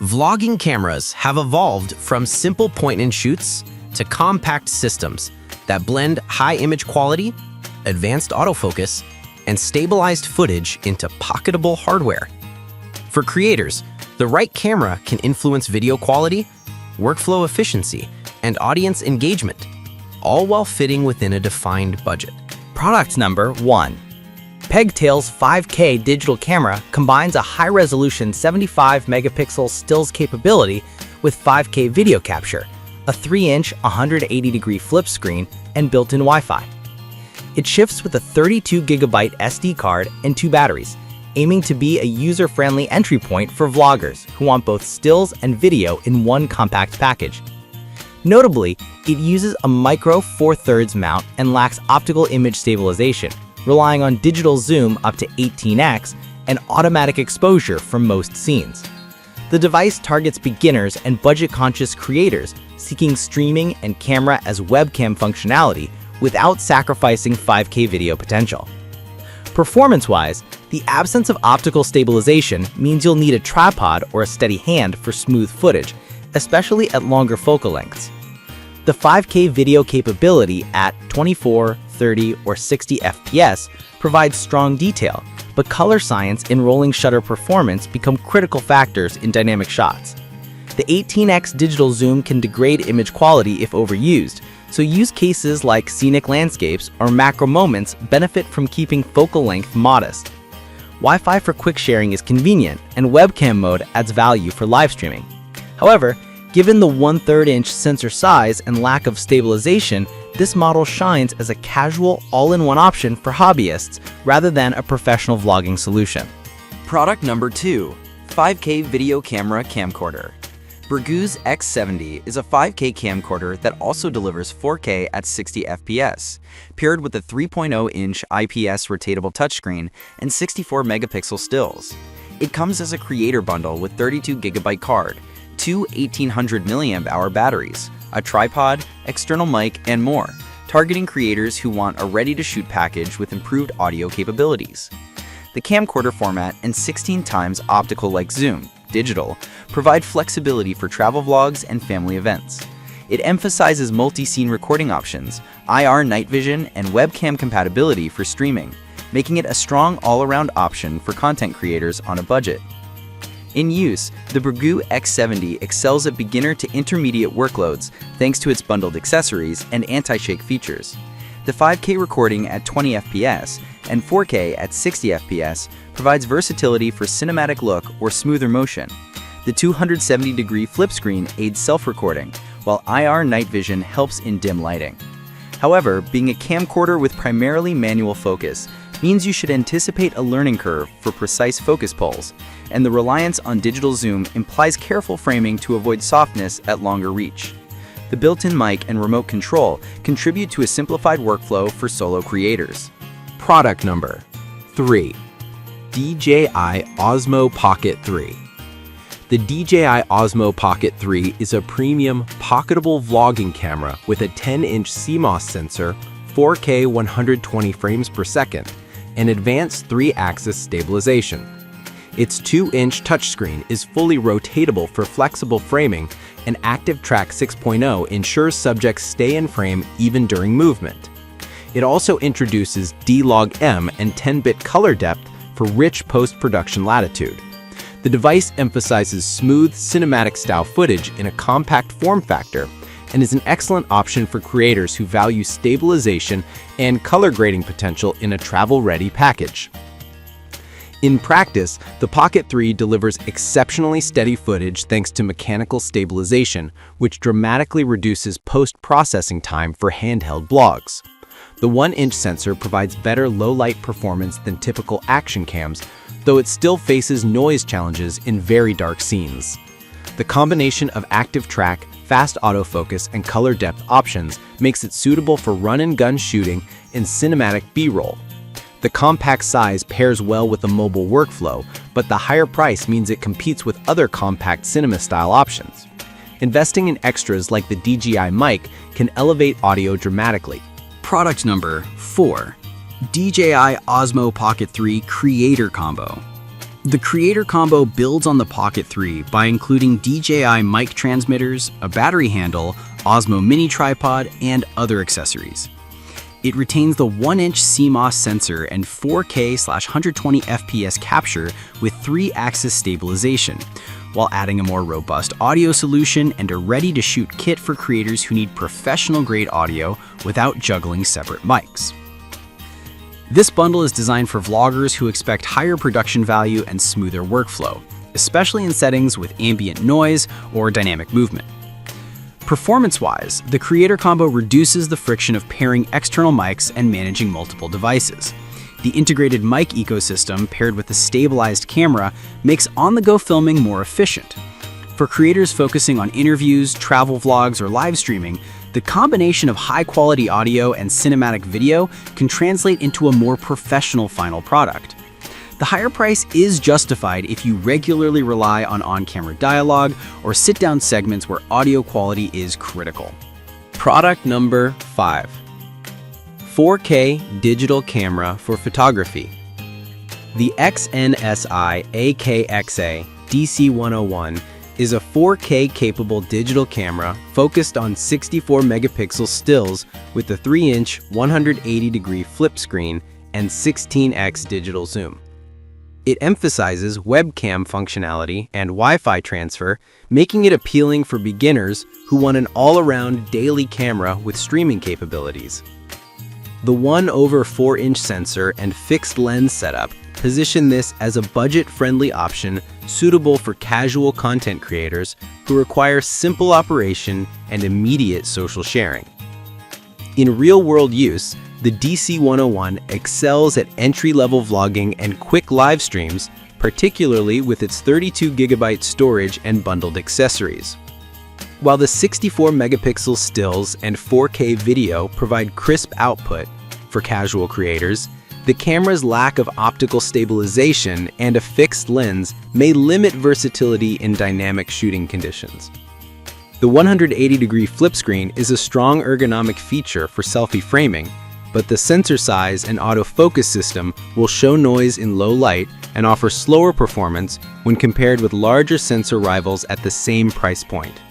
Vlogging cameras have evolved from simple point-and-shoots to compact systems that blend high image quality, advanced autofocus, and stabilized footage into pocketable hardware. For creators, the right camera can influence video quality, workflow efficiency, and audience engagement, all while fitting within a defined budget. Product number 1. Pegtail's 5K digital camera combines a high-resolution 75-megapixel stills capability with 5K video capture, a 3-inch 180-degree flip screen, and built-in Wi-Fi. It shifts with a 32GB SD card and 2 batteries, aiming to be a user-friendly entry point for vloggers who want both stills and video in one compact package. Notably, it uses a micro 4/3 mount and lacks optical image stabilization, relying on digital zoom up to 18x and automatic exposure for most scenes. The device targets beginners and budget-conscious creators seeking streaming and camera as webcam functionality without sacrificing 5K video potential. Performance-wise, the absence of optical stabilization means you'll need a tripod or a steady hand for smooth footage, especially at longer focal lengths. The 5K video capability at 24, 30, or 60 FPS provides strong detail, but color science and rolling shutter performance become critical factors in dynamic shots. The 18x digital zoom can degrade image quality if overused, so use cases like scenic landscapes or macro moments benefit from keeping focal length modest. Wi-Fi for quick sharing is convenient, and webcam mode adds value for live streaming. However, given the 1/3 inch sensor size and lack of stabilization, this model shines as a casual, all-in-one option for hobbyists rather than a professional vlogging solution. Product number 2. 5K Video Camera Camcorder. Burgu's X70 is a 5K camcorder that also delivers 4K at 60 FPS, paired with a 3.0-inch IPS rotatable touchscreen and 64-megapixel stills. It comes as a creator bundle with 32GB card, 2 1800 mAh batteries, a tripod, external mic, and more, targeting creators who want a ready-to-shoot package with improved audio capabilities. The camcorder format and 16x optical-like zoom, digital, provide flexibility for travel vlogs and family events. It emphasizes multi-scene recording options, IR night vision, and webcam compatibility for streaming, making it a strong all-around option for content creators on a budget. In use, the Burgu X70 excels at beginner to intermediate workloads thanks to its bundled accessories and anti-shake features. The 5K recording at 20 FPS and 4K at 60 FPS provides versatility for cinematic look or smoother motion. The 270-degree flip screen aids self-recording, while IR night vision helps in dim lighting. However, being a camcorder with primarily manual focus means you should anticipate a learning curve for precise focus pulls, and the reliance on digital zoom implies careful framing to avoid softness at longer reach. The built-in mic and remote control contribute to a simplified workflow for solo creators. Product number 3. DJI Osmo Pocket 3. The DJI Osmo Pocket 3 is a premium, pocketable vlogging camera with a 10-inch CMOS sensor, 4K 120 frames per second, and advanced 3-axis stabilization. Its 2-inch touchscreen is fully rotatable for flexible framing, and Active Track 6.0 ensures subjects stay in frame even during movement. It also introduces D-Log-M and 10-bit color depth for rich post-production latitude. The device emphasizes smooth, cinematic-style footage in a compact form factor and is an excellent option for creators who value stabilization and color grading potential in a travel-ready package. In practice, the Pocket 3 delivers exceptionally steady footage thanks to mechanical stabilization, which dramatically reduces post-processing time for handheld vlogs. The 1-inch sensor provides better low-light performance than typical action cams, though it still faces noise challenges in very dark scenes. The combination of active track, fast autofocus, and color depth options makes it suitable for run-and-gun shooting and cinematic B-roll. The compact size pairs well with the mobile workflow, but the higher price means it competes with other compact cinema-style options. Investing in extras like the DJI mic can elevate audio dramatically. Product number 4. DJI Osmo Pocket 3 Creator Combo. The Creator Combo builds on the Pocket 3 by including DJI mic transmitters, a battery handle, Osmo Mini tripod, and other accessories. It retains the 1-inch CMOS sensor and 4K/120 FPS capture with 3-axis stabilization, while adding a more robust audio solution and a ready-to-shoot kit for creators who need professional-grade audio without juggling separate mics. This bundle is designed for vloggers who expect higher production value and smoother workflow, especially in settings with ambient noise or dynamic movement. Performance-wise, the Creator Combo reduces the friction of pairing external mics and managing multiple devices. The integrated mic ecosystem paired with a stabilized camera makes on-the-go filming more efficient. For creators focusing on interviews, travel vlogs, or live streaming, the combination of high-quality audio and cinematic video can translate into a more professional final product. The higher price is justified if you regularly rely on on-camera dialogue or sit-down segments where audio quality is critical. Product number 5. 4K digital camera for photography. The XNSI AKXA DC101 is a 4K capable digital camera focused on 64 megapixel stills with a 3-inch 180-degree flip screen and 16x digital zoom. It emphasizes webcam functionality and Wi-Fi transfer, making it appealing for beginners who want an all-around daily camera with streaming capabilities. The 1/4-inch sensor and fixed lens setup position this as a budget-friendly option suitable for casual content creators who require simple operation and immediate social sharing. In real-world use, the DC101 excels at entry-level vlogging and quick live streams, particularly with its 32GB storage and bundled accessories. While the 64 megapixel stills and 4K video provide crisp output for casual creators, the camera's lack of optical stabilization and a fixed lens may limit versatility in dynamic shooting conditions. The 180-degree flip screen is a strong ergonomic feature for selfie framing, but the sensor size and autofocus system will show noise in low light and offer slower performance when compared with larger sensor rivals at the same price point.